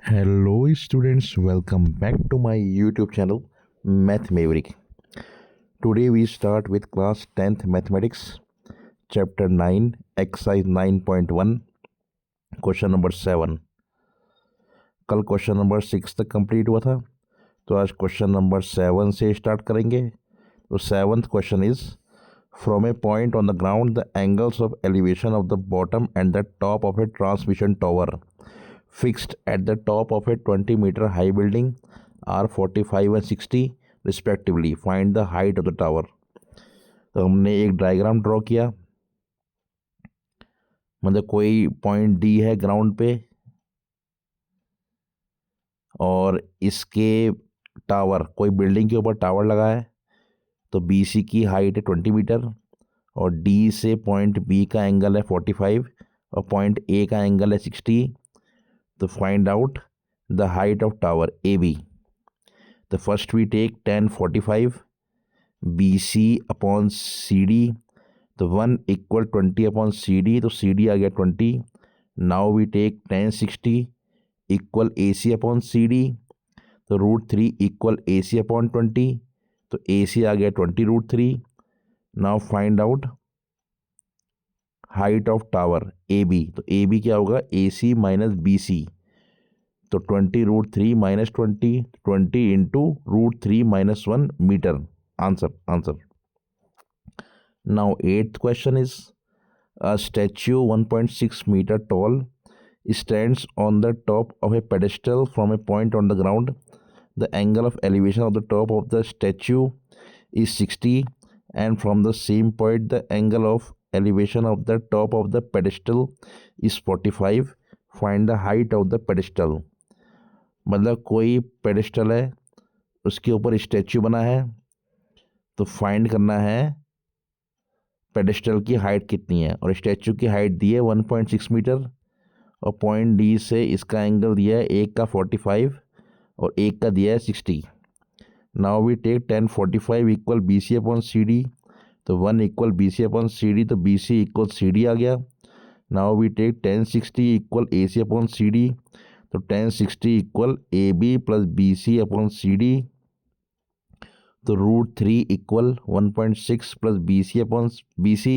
Hello students, welcome back to my YouTube channel Math Maverick. Today we start with class 10th Mathematics, chapter 9, exercise 9.1, question number 7. कल question number 6 तक complete हुआ था, तो आज question number 7 से start करेंगे. तो 7th question is from A point on the ground the angles of elevation of the bottom and the top of A transmission tower fixed at the top of a 20-meter high building are 45 and 60 respectively. Find the height of the tower. तो हमने एक diagram draw किया, मतलब कोई point D है ground पे और इसके टावर, कोई बिल्डिंग के ऊपर टावर लगा है. तो बी सी की हाइट है 20 मीटर और डी से पॉइंट बी का एंगल है 45 और पॉइंट ए का एंगल है 60. तो find out the height of tower A B. तो first we take 1045 B C upon C D. तो 1 इक्वल 20 अपॉन सी डी, तो सी डी आ गया 20. Now we take 1060 equal A C upon C D. तो √3 equal A C upon 20. तो ए सी आ गया 20√3. Now find out height of tower A B. तो A B क्या होगा, ए सी माइनस बी सी. तो 20√3 minus 20 into √3 minus 1 metre. Answer. Now 8th question is a statue 1.6 metre tall stands on the top of a pedestal from a point on the ground. The angle of elevation of the top of the statue is 60 and from the same point the angle of elevation of the top of the pedestal is 45. Find the height of the pedestal. मतलब कोई pedestal है, उसके ऊपर statue बना है, तो find करना है पेडेस्टल की हाइट कितनी है. और स्टैच्यू की हाइट दी है 1.6 मीटर और पॉइंट डी से इसका एंगल दिया है, एक का 45 और एक का दिया है 60. Now we take 1045 equal B C upon C D. तो 1 equal B C upon C D, तो बी सी इक्वल सी डी आ गया. Now we take 1060 equal A C upon C D. तो 1060 equal A B plus B C upon C D. तो √3 equal 1.6 plus B C upon B C,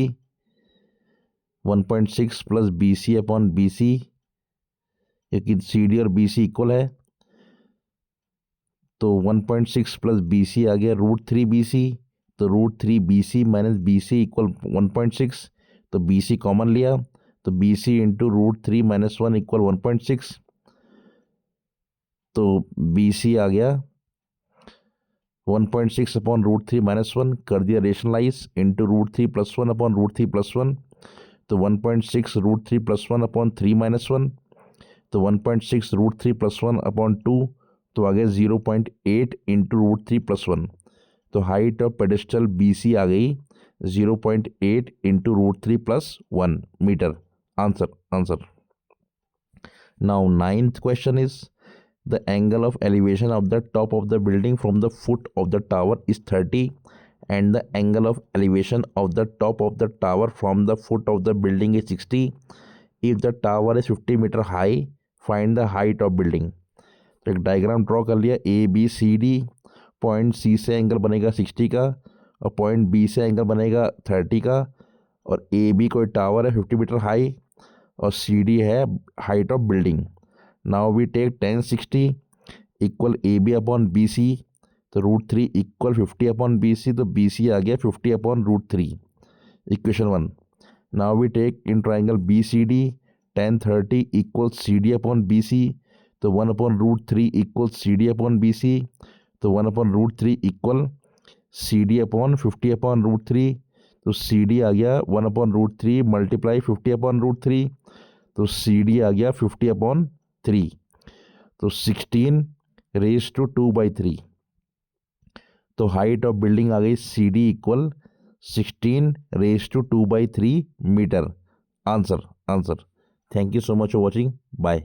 1.6 plus B C upon B C, क्योंकि C D और B C equal है. तो 1.6 plus B C आ गया √3 B सी. तो √3 B C minus B C equal 1.6. तो B C common लिया, तो B C into √3 minus 1 equal 1.6. तो बी सी आ गया 1.6 अपॉन √3 माइनस 1, कर दिया rationalise, into √3 plus 1 upon √3 plus 1. तो 1.6 √3 प्लस 1 अपॉन 3 माइनस 1. तो 1.6 √3 प्लस 1 अपॉन 2. तो आ गया 0.8 इंटू √3 प्लस 1. तो height of pedestal B C आ गई 0.8 into √3 plus 1 metre. Answer. Now 9th question is the angle of elevation of the top of the building from the foot of the tower is 30 and the angle of elevation of the top of the tower from the foot of the building is 60. If the tower is 50 meter high, find the height of building. तो एक diagram draw कर लिया, A B C D. Point C से angle बनेगा 60 का और point B से angle बनेगा 30 का. और ए बी कोई टावर है 50 मीटर हाई और सी डी है height of building. Now we take 1060 equal A B upon B C. तो √3 इक्वल 50 अपॉन बी सी. तो बी सी आ गया 50 upon √3. Equation 1. Now we take in triangle B C D 1030 equal C D upon B C. तो 1 upon √3 equal C D upon B C. तो 1 upon √3 equal C D अपॉन 50 upon √3. तो सी D आ गया 1 upon √3 multiply 50 upon √3. तो सी D आ गया 50 upon 3. तो 16 रेज टू 2/3. तो हाइट ऑफ बिल्डिंग आ गई C D equal 16 raise to 2/3 metre. Answer. Thank you so much for watching. Bye.